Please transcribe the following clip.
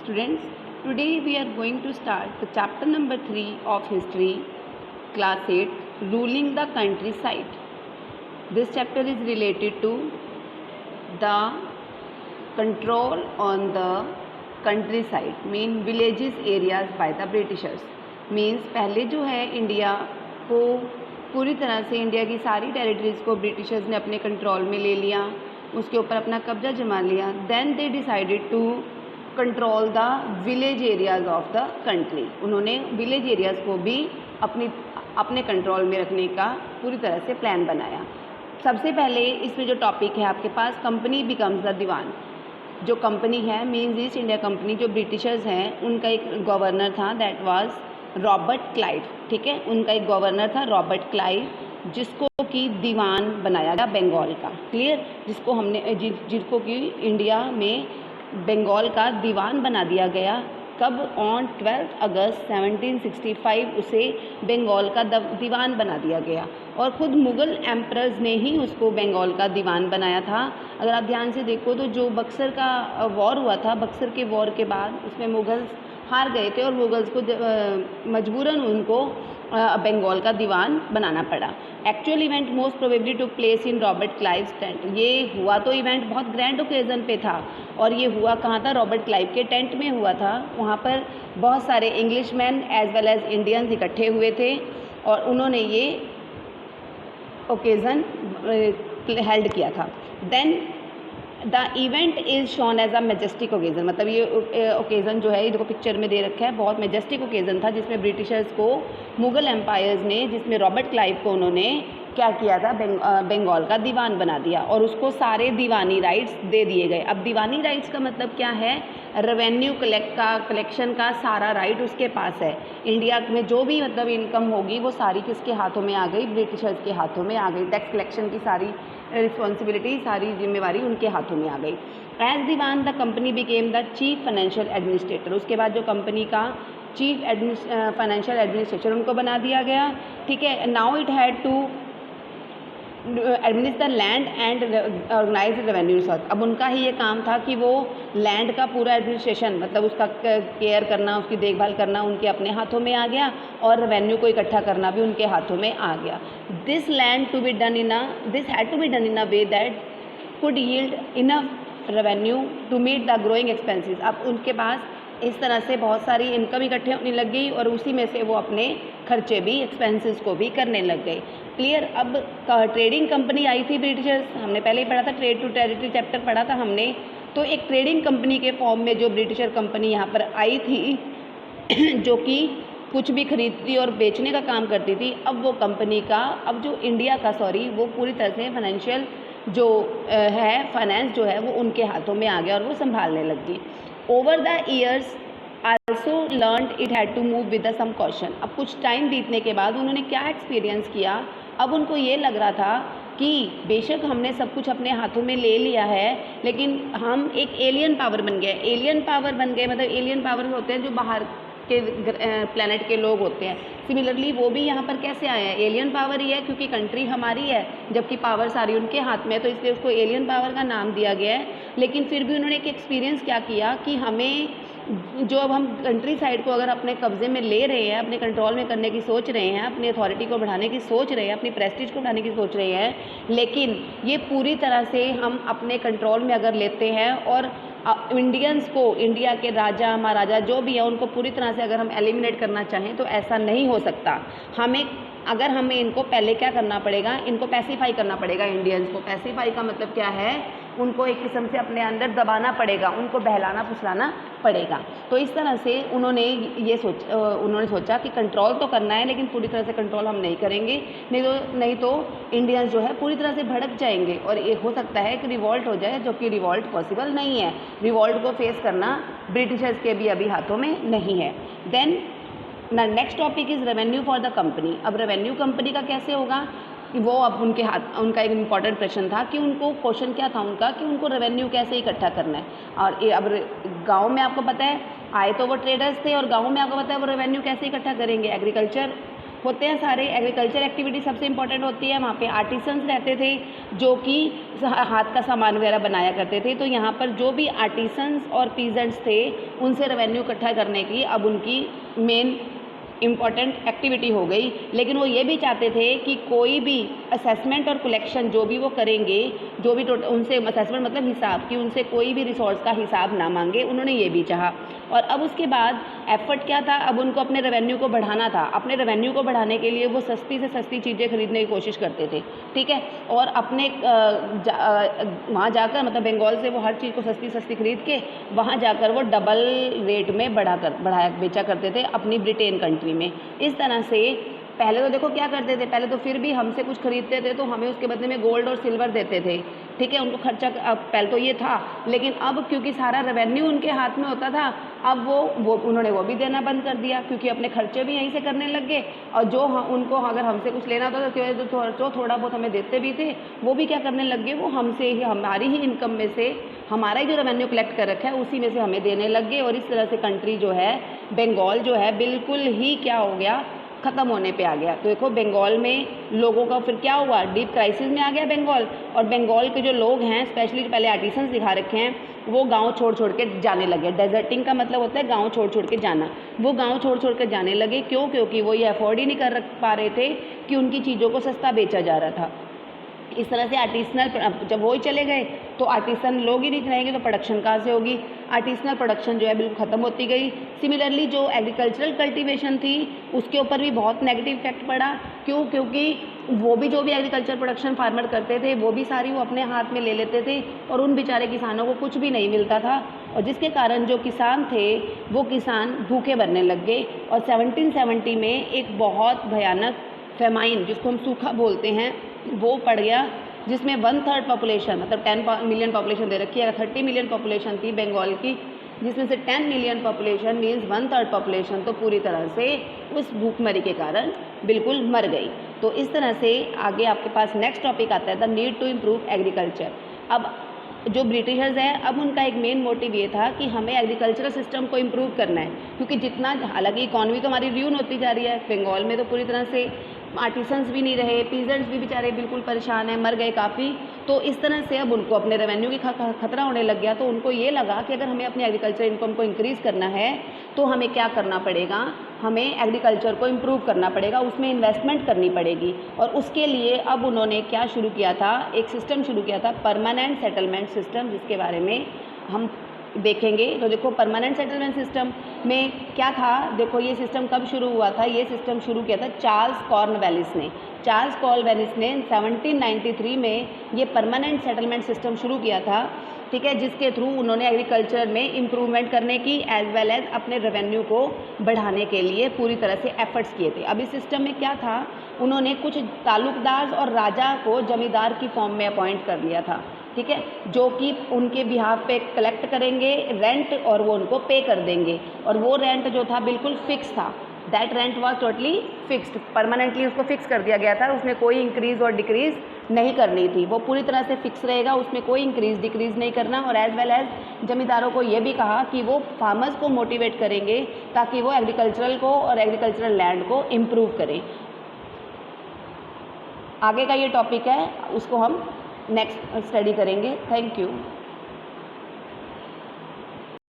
Students, today we are going to start the chapter number 3 of history, class 8, ruling the countryside. This chapter is related to the control on the countryside, mean villages areas by the Britishers. Means पहले जो है India को पूरी तरह से India की सारी territories को ब्रिटिशर्स ने अपने कंट्रोल में ले लिया, उसके ऊपर अपना कब्जा जमा लिया. Then they decided to control the village areas of the country. उन्होंने विलेज एरियाज़ को भी अपने कंट्रोल में रखने का पूरी तरह से प्लान बनाया. सबसे पहले इसमें जो टॉपिक है आपके पास, कंपनी बिकम्स द दीवान. जो कंपनी है मीन्स ईस्ट इंडिया कंपनी, जो ब्रिटिशर्स हैं उनका एक गवर्नर था, दैट वाज रॉबर्ट क्लाइव. ठीक है, उनका एक गवर्नर था रॉबर्ट क्लाइव, जिसको कि दीवान बनाया गया बंगाल का. क्लियर, जिसको कि इंडिया में बंगाल का दीवान बना दिया गया. कब? ऑन 12 अगस्त 1765 उसे बंगाल का दीवान बना दिया गया. और ख़ुद मुग़ल एम्परर्स ने ही उसको बंगाल का दीवान बनाया था. अगर आप ध्यान से देखो तो जो बक्सर का वॉर हुआ था, बक्सर के वॉर के बाद उसमें मुग़ल्स हार गए थे और मुग़ल्स को मजबूरन उनको बंगाल का दीवान बनाना पड़ा. Actual event most probably took place in Robert Clive's tent. ये हुआ तो इवेंट बहुत ग्रैंड ओकेज़न पे था, और ये हुआ कहाँ था? रॉबर्ट क्लाइव के टेंट में हुआ था. वहाँ पर बहुत सारे Englishman as well as Indians इकट्ठे हुए थे और उन्होंने ये ओकेज़न हेल्ड किया था. Then the event is shown as a majestic occasion. मतलब ये ओकेज़न जो है, ये देखो पिक्चर में दे रखा है, बहुत मेजेस्टिक ओकेज़न था, जिसमें ब्रिटिशर्स को मुग़ल एम्पायर्स ने, जिसमें रॉबर्ट क्लाइव को उन्होंने क्या किया था? बंगाल का दीवान बना दिया और उसको सारे दीवानी राइट्स दे दिए गए. अब दीवानी राइट्स का मतलब क्या है? रेवेन्यू कलेक्शन का सारा राइट उसके पास है. इंडिया में जो भी मतलब इनकम होगी वो सारी किसके हाथों में आ गई? ब्रिटिशर्स के हाथों में आ गई. टैक्स कलेक्शन की सारी रिस्पॉन्सिबिलिटी, सारी जिम्मेवारी उनके हाथों में आ गई. As Diwan the company became the chief financial administrator. उसके बाद जो कंपनी का चीफ फाइनेंशियल एडमिनिस्ट्रेटर उनको बना दिया गया. ठीक है, now it had to administer land and organise revenue resource. अब उनका ही ये काम था कि वो लैंड का पूरा एडमिनिस्ट्रेशन, मतलब उसका केयर करना, उसकी देखभाल करना उनके अपने हाथों में आ गया, और रेवेन्यू को इकट्ठा करना भी उनके हाथों में आ गया. This had to be done in a way that could yield enough revenue to meet the growing expenses. अब उनके पास इस तरह से बहुत सारी इनकम इकट्ठे होने लग गई और उसी में से वो अपने खर्चे भी, एक्सपेंसेस को भी करने लग गए. क्लियर. अब ट्रेडिंग कंपनी आई थी ब्रिटिशर्स, हमने पहले ही पढ़ा था, ट्रेड टू टेरिटरी चैप्टर पढ़ा था हमने. तो एक ट्रेडिंग कंपनी के फॉर्म में जो ब्रिटिशर कंपनी यहाँ पर आई थी जो कि कुछ भी खरीदती और बेचने का काम करती थी. अब वो कंपनी का, अब जो इंडिया का वो पूरी तरह से फाइनेंशियल जो है, फाइनेंस जो है वो उनके हाथों में आ गया और वो संभालने लग गई. Over the years also learned it had to move with some caution. अब कुछ टाइम बीतने के बाद उन्होंने क्या एक्सपीरियंस किया? अब उनको ये लग रहा था कि बेशक हमने सब कुछ अपने हाथों में ले लिया है, लेकिन हम एक एलियन पावर बन गए. एलियन पावर बन गए मतलब एलियन पावर होते हैं जो बाहर के प्लैनेट के लोग होते हैं. सिमिलरली वो भी यहाँ पर कैसे आए हैं? एलियन पावर ही है, क्योंकि कंट्री हमारी है जबकि पावर सारी उनके हाथ में है, तो इसलिए उसको एलियन पावर का नाम दिया गया है. लेकिन फिर भी उन्होंने एक एक्सपीरियंस क्या किया कि हमें जो अब हम कंट्री साइड को अगर अपने कब्जे में ले रहे हैं, अपने कंट्रोल में करने की सोच रहे हैं, अपनी अथॉरिटी को बढ़ाने की सोच रहे हैं, अपनी प्रेस्टीज को बढ़ाने की सोच रहे हैं, लेकिन ये पूरी तरह से हम अपने कंट्रोल में अगर लेते हैं और इंडियंस को, इंडिया के राजा महाराजा जो भी है, उनको पूरी तरह से अगर हम एलिमिनेट करना चाहें तो ऐसा नहीं हो सकता. हमें इनको पहले क्या करना पड़ेगा? इनको पैसिफाई करना पड़ेगा. इंडियंस को पैसिफाई का मतलब क्या है? उनको एक किस्म से अपने अंदर दबाना पड़ेगा, उनको बहलाना फुसलाना पड़ेगा. तो इस तरह से उन्होंने सोचा कि कंट्रोल तो करना है, लेकिन पूरी तरह से कंट्रोल हम नहीं करेंगे, नहीं तो इंडियंस जो है पूरी तरह से भड़क जाएंगे और ये हो सकता है कि रिवॉल्ट हो जाए, जो कि रिवॉल्ट पॉसिबल नहीं है. रिवॉल्ट को फेस करना ब्रिटिशर्स के भी अभी हाथों में नहीं है. Then next topic is revenue for the company. अब रेवेन्यू कंपनी का कैसे होगा कि वो अब उनका एक इम्पॉर्टेंट प्रश्न था कि उनको, क्वेश्चन क्या था उनका कि उनको रेवेन्यू कैसे इकट्ठा करना है. और अब गांव में आपको पता है आए तो वो ट्रेडर्स थे, और गांव में आपको पता है वो रेवेन्यू कैसे इकट्ठा करेंगे? एग्रीकल्चर होते हैं सारे। एग्रीकल्चर एक्टिविटी सबसे इम्पोर्टेंट होती है। वहाँ पे आर्टिसंस रहते थे जो कि हाथ का सामान वगैरह बनाया करते थे। तो यहाँ पर जो भी आर्टिसंस और पीजेंट्स थे उनसे रेवेन्यू इकट्ठा करने की अब उनकी मेन इम्पॉर्टेंट एक्टिविटी हो गई। लेकिन वो ये भी चाहते थे कि कोई भी असेसमेंट और कलेक्शन जो भी वो करेंगे, जो भी उनसे असेसमेंट मतलब हिसाब कि उनसे कोई भी रिसोर्स का हिसाब ना मांगे, उन्होंने ये भी चाहा। और अब उसके बाद एफर्ट क्या था, अब उनको अपने रेवेन्यू को बढ़ाना था। अपने रेवेन्यू को बढ़ाने के लिए वो सस्ती से सस्ती चीज़ें खरीदने की कोशिश करते थे, ठीक है। और अपने वहाँ जाकर मतलब बंगाल से वो हर चीज़ को सस्ती सस्ती खरीद के वहाँ जाकर वो डबल रेट में बढ़ाया बेचा करते थे अपनी ब्रिटेन कंट्री में। इस तरह से पहले तो देखो क्या करते थे, पहले तो फिर भी हमसे कुछ खरीदते थे तो हमें उसके बदले में गोल्ड और सिल्वर देते थे, ठीक है। उनको खर्चा पहले तो ये था, लेकिन अब क्योंकि सारा रेवेन्यू उनके हाथ में होता था, अब वो उन्होंने वो भी देना बंद कर दिया, क्योंकि अपने खर्चे भी यहीं से करने लग गए। और जो उनको अगर हमसे कुछ लेना होता तो थोड़ा बहुत हमें देते भी थे, वो भी क्या करने लग गए, वो हमसे ही हमारी ही इनकम में से हमारा ही जो रेवेन्यू कलेक्ट कर रखा है उसी में से हमें देने लग गए। और इस तरह से कंट्री जो है बंगाल जो है बिल्कुल ही क्या हो गया, ख़त्म होने पे आ गया। तो देखो बंगाल में लोगों का फिर क्या हुआ, डीप क्राइसिस में आ गया बंगाल। और बंगाल के जो लोग हैं स्पेशली जो पहले आर्टिसंस दिखा रखे हैं वो गांव छोड़ छोड़ के जाने लगे। डेजर्टिंग का मतलब होता है गांव छोड़ छोड़ के जाना। वो गांव छोड़ छोड़ के जाने लगे, क्यों? क्योंकि वो ये अफोर्ड ही नहीं कर पा रहे थे कि उनकी चीज़ों को सस्ता बेचा जा रहा था। इस तरह से आर्टिसनल जब वो ही चले गए तो आर्टिसन लोग ही नहीं रहेंगे तो प्रोडक्शन कहाँ से होगी। आर्टिसनल प्रोडक्शन जो है बिल्कुल ख़त्म होती गई। सिमिलरली जो एग्रीकल्चरल कल्टीवेशन थी उसके ऊपर भी बहुत नेगेटिव इफेक्ट पड़ा। क्यों? क्योंकि वो भी जो भी एग्रीकल्चर प्रोडक्शन फार्मर करते थे वो भी सारी वो अपने हाथ में ले लेते थे और उन बेचारे किसानों को कुछ भी नहीं मिलता था। और जिसके कारण जो किसान थे वो किसान भूखे मरने लग गए। और 1770 में एक बहुत भयानक फेमाइन जिसको हम सूखा बोलते हैं वो पड़ गया, जिसमें 1/3 पॉपुलेशन मतलब 10 मिलियन पॉपुलेशन दे रखी है। 30 मिलियन पॉपुलेशन थी बंगाल की, जिसमें से 10 मिलियन पॉपुलेशन मीन्स 1/3 पॉपुलेशन तो पूरी तरह से उस भूखमरी के कारण बिल्कुल मर गई। तो इस तरह से आगे आपके पास नेक्स्ट टॉपिक आता है the need to improve agriculture. अब जो ब्रिटिशर्स हैं अब उनका एक मेन मोटिव ये था कि हमें एग्रीकल्चरल सिस्टम को इम्प्रूव करना है, क्योंकि जितना हालांकि इकॉनमी तो हमारी र्यून होती जा रही है, बंगाल में तो पूरी तरह से आर्टिसंस भी नहीं रहे, पीजेंट्स भी बेचारे बिल्कुल परेशान हैं, मर गए काफ़ी। तो इस तरह से अब उनको अपने रेवेन्यू की खतरा होने लग गया। तो उनको ये लगा कि अगर हमें अपनी एग्रीकल्चर इनकम को इंक्रीज़ करना है तो हमें क्या करना पड़ेगा, हमें एग्रीकल्चर को इम्प्रूव करना पड़ेगा, उसमें इन्वेस्टमेंट करनी पड़ेगी। और उसके लिए अब उन्होंने क्या शुरू किया था, एक सिस्टम शुरू किया था परमानेंट सेटलमेंट सिस्टम, जिसके बारे में हम देखेंगे। तो देखो परमानेंट सेटलमेंट सिस्टम में क्या था, देखो ये सिस्टम कब शुरू हुआ था, ये सिस्टम शुरू किया था चार्ल्स कॉर्नवालिस ने। चार्ल्स कॉर्नवालिस ने 1793 में ये परमानेंट सेटलमेंट सिस्टम शुरू किया था, ठीक है, जिसके थ्रू उन्होंने एग्रीकल्चर में इम्प्रूवमेंट करने की एज वेल एज अपने रेवेन्यू को बढ़ाने के लिए पूरी तरह से एफर्ट्स किए थे। अब इस सिस्टम में क्या था, उन्होंने कुछ ताल्लुकदार और राजा को जमींदार की फॉर्म में अपॉइंट कर लिया था, ठीक है, जो कि उनके बिहाफ पे कलेक्ट करेंगे रेंट और वो उनको पे कर देंगे। और वो रेंट जो था बिल्कुल फिक्स था, that rent was totally fixed, permanently उसको फिक्स कर दिया गया था, उसमें कोई इंक्रीज़ और डिक्रीज़ नहीं करनी थी, वो पूरी तरह से फिक्स रहेगा, उसमें कोई इंक्रीज़ डिक्रीज़ नहीं करना। और एज वेल एज जमींदारों को ये भी कहा कि वो फार्मर्स को मोटिवेट करेंगे ताकि वो एग्रीकल्चरल को और एग्रीकल्चरल लैंड को इम्प्रूव करें। आगे का ये टॉपिक है, उसको हम नेक्स्ट स्टडी करेंगे। Thank you.